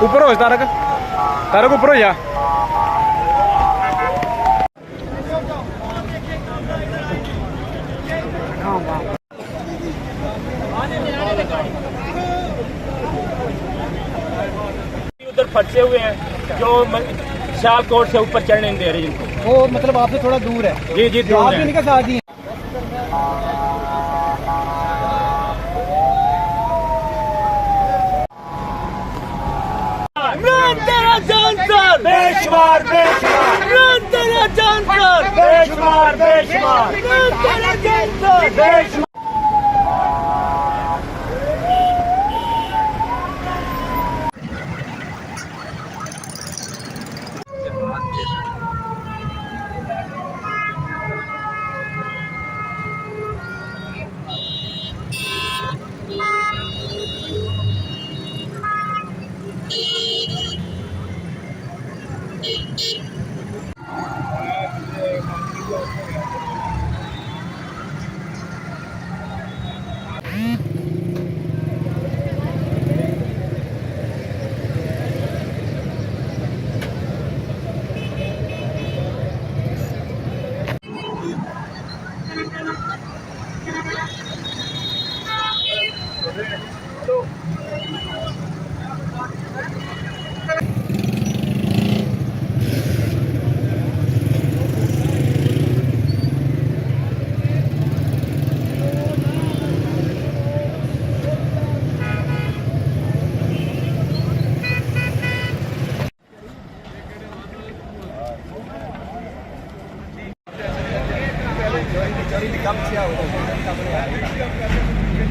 ऊपर हो तारक, तारक ऊपर हो जा। उधर फंसे हुए हैं जो शाहकोट से ऊपर चढ़ने नहीं दे रहे जिनको। वो मतलब आपसे थोड़ा दूर है। जी जी दूर है। इनका साथ ही बेशुमार बेशुमार तेरा जानकर बेशुमार बेशुमार तेरा जानकर बेशुमार।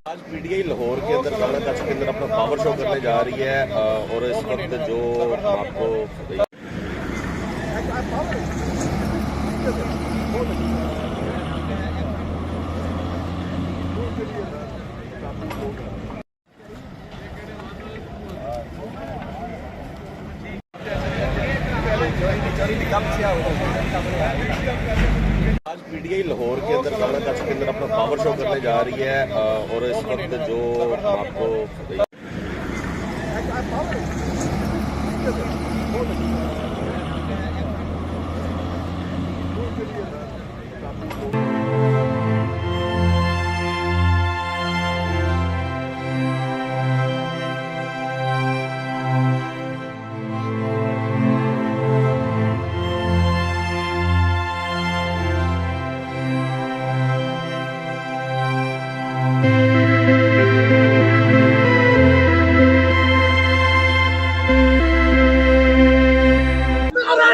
आज पीटीआई लाहौर के अंदर काला कच्छ के अंदर अपना पावर शो करने जा रही है और इस वक्त जो आपको आज पीटीआई लाहौर के अंदर काला कच्छ के अंदर अपना पावर शो करने जा रही है और इस वक्त जो आपको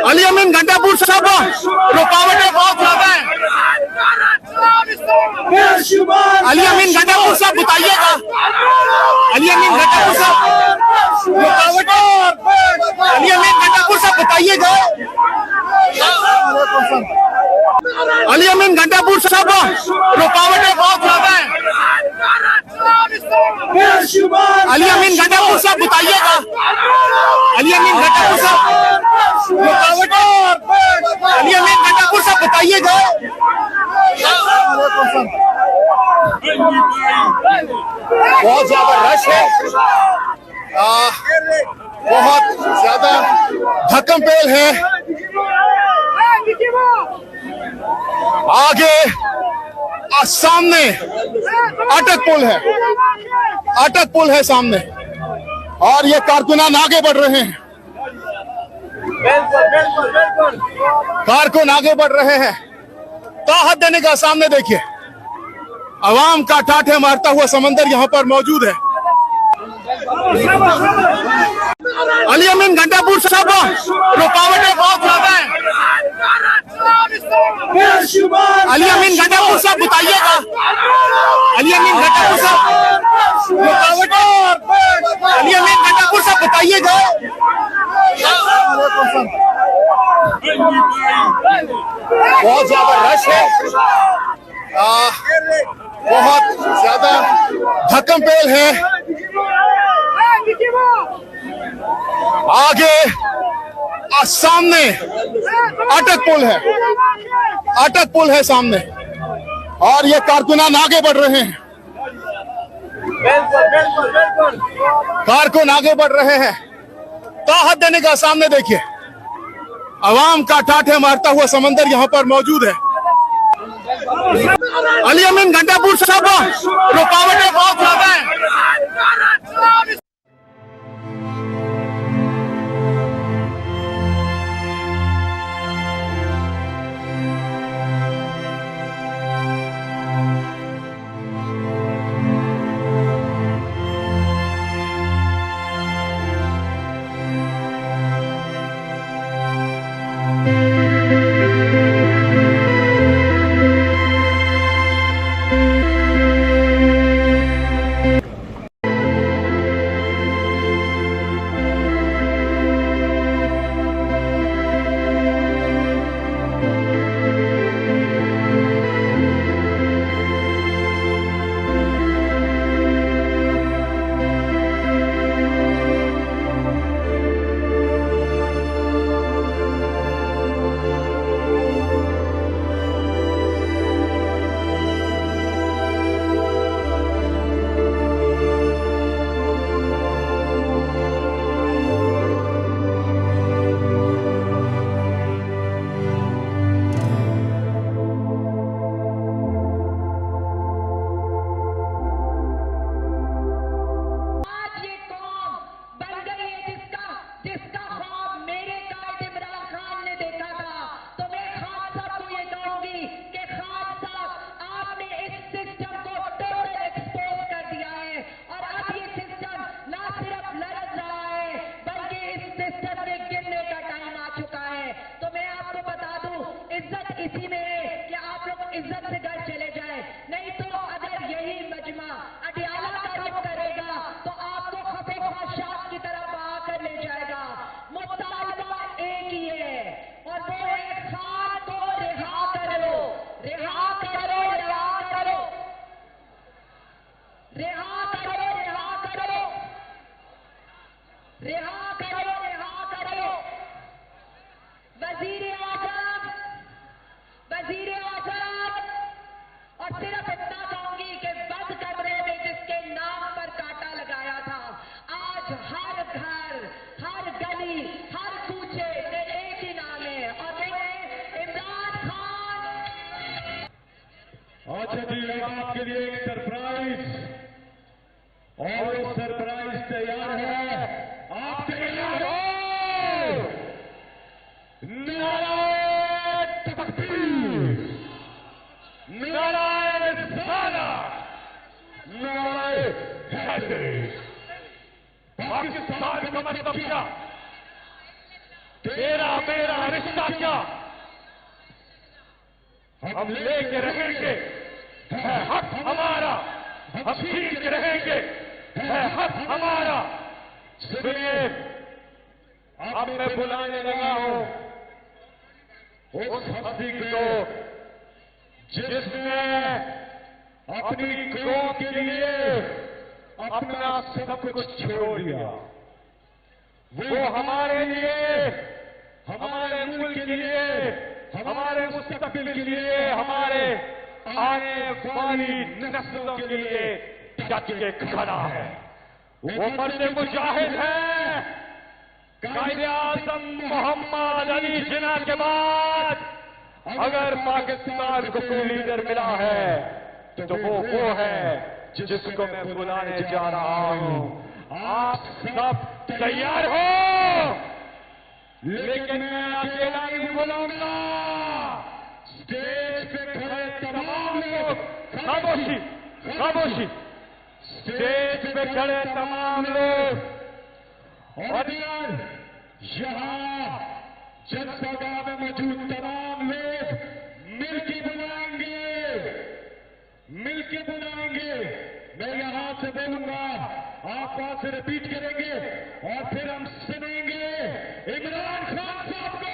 अली अमीन घंटापुर साहब रुकावटें बहुत ज्यादा है। अली अमीन घंटापुर साहब बताइएगा। अली अमीन घंटापुर साहब रुकावटें, अली अमीन घंटापुर साहब बताइएगा। अली अमीन घंटापुर साहब रुकावटें बहुत ज्यादा है। अली अमीन घंटापुर साहब बताइएगा। अली अमीन घंटापुर साहब अली अमीन घंटापुर साहब बताइएगा। बहुत ज्यादा रश है, बहुत ज्यादा धक्कम पेल है। आगे और सामने अटक पुल है, अटक पुल है सामने और ये कारकुनान आगे बढ़ रहे हैं। कारकुन आगे बढ़ रहे हैं। ताहत देने का सामने देखिए, अवाम का ठाठे मारता हुआ समंदर यहाँ पर मौजूद है। अली अमीन घंटापुर साहब रुकावटें बहुत ज्यादा है। अली अमीन घंटापुर साहब बताइएगा। अली अमीन घंटापुर साहब रुकावटें, अली अमीन घंटापुर साहब बताइएगा। बहुत ज्यादा रश है, बहुत ज्यादा धक्कम-पेल है। आगे और सामने अटक पुल है सामने, और ये कारकुनान आगे बढ़ रहे हैं। कारकुन आगे बढ़ रहे हैं। ताहत देने का सामने देखिए, अवाम का ठाठे मारता हुआ समंदर यहाँ पर मौजूद है। अली अमीन घंटापुर साहब, रुकावटें बहुत ज्यादा है। इसी में है कि आप लोग इज्जत से घर चले जाए, नहीं तो अगर यही मजमा अडियाला का रुख करेगा तो आपको खफे ख्वाहिशात की तरह बहा कर ले जाएगा। मुतालबा एक ही है और वो है खान को रिहा करो, रिहा करो, रिहा करो, रिहा करो, रिहा करो, रिहा करो, रिहा करो। वजीर आजम, और सिर्फ इतना कहूंगी कि बंद कमरे में जिसके नाम पर कांटा लगाया था, आज हर घर, हर गली, हर कूचे में एक ही नाम है और वो है इमरान खान। अच्छा जी, अब आपके लिए एक सरप्राइज, और वो सरप्राइज तैयार है। आप तैयार हो? नारायण तकबीर, नारायण रिसालत, नारायण हैदरी। पाकिस्तान का मतलब क्या? तेरा मेरा रिश्ता क्या? हम लेके रहेंगे, है हक हमारा, हम छीन के रहेंगे, है हक हमारा। सुनिए, अब मैं बुलाने लगा हूं उस हस्ती को जिसने अपनी कौम के लिए अपना सब कुछ छोड़ दिया। वो हमारे लिए, हमारे मुल्क के लिए, हमारे मुस्तकबिल के लिए, हमारे आने वाली नस्लों के लिए डट के खड़ा है। वो मर्द मुजाहिद है। कायदे आज़म मोहम्मद अली जिन्ना के बाद अगर पाकिस्तान को कोई लीडर मिला है तो वो है जिसको मैं बुलाने जा रहा हूं। आप सब तैयार हो? लेकिन मैं अकेला नहीं बुलाऊंगा। स्टेज पे खड़े तमाम लोग, खामोशी, खामोशी। स्टेज पे खड़े तमाम लोग और यहाँ जनसभा में मौजूद तमाम लोग मिलके बुलाएंगे, मिलके बुलाएंगे। मैं यहाँ से बोलूंगा, आप वहां से रिपीट करेंगे और फिर हम सुनेंगे इमरान खान साहब को।